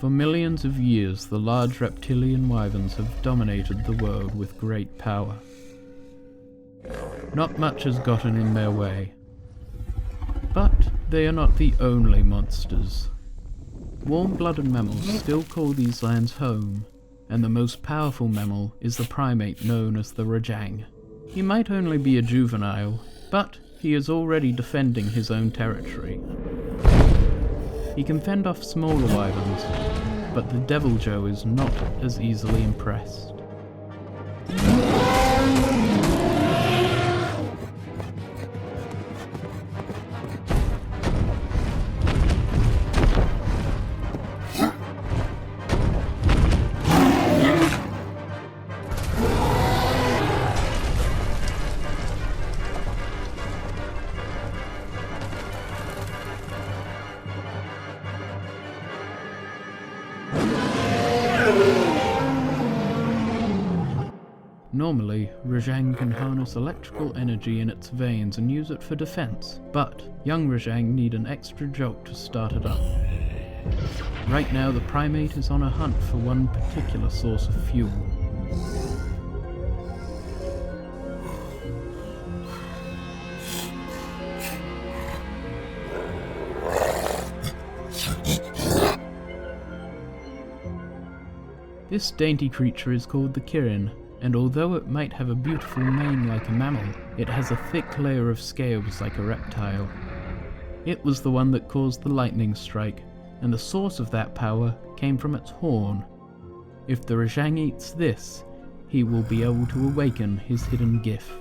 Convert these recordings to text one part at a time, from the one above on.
For millions of years, the large reptilian wyverns have dominated the world with great power. Not much has gotten in their way. But they are not the only monsters. Warm-blooded mammals still call these lands home, and the most powerful mammal is the primate known as the Rajong. He might only be a juvenile, but he is already defending his own territory. He can fend off smaller wyverns, but the Deviljho is not as easily impressed. Normally, Rajong can harness electrical energy in its veins and use it for defense, but young Rajong need an extra jolt to start it up. Right now, the primate is on a hunt for one particular source of fuel. This dainty creature is called the Kirin, and although it might have a beautiful mane like a mammal, it has a thick layer of scales like a reptile. It was the one that caused the lightning strike, and the source of that power came from its horn. If the Rajong eats this, he will be able to awaken his hidden gift.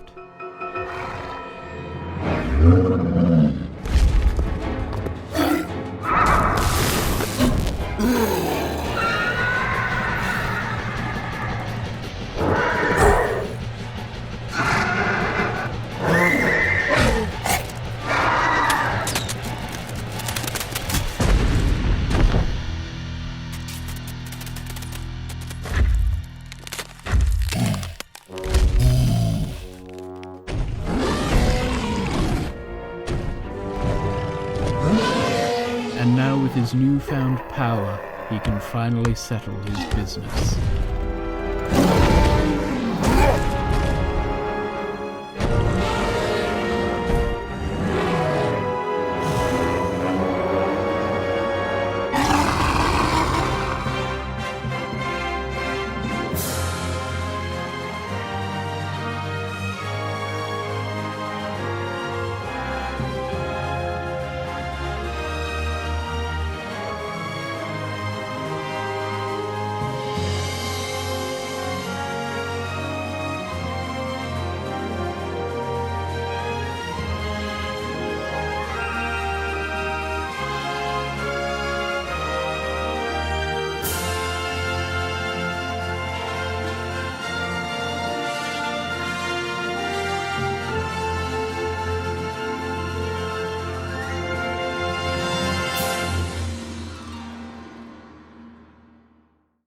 And now with his newfound power, he can finally settle his business.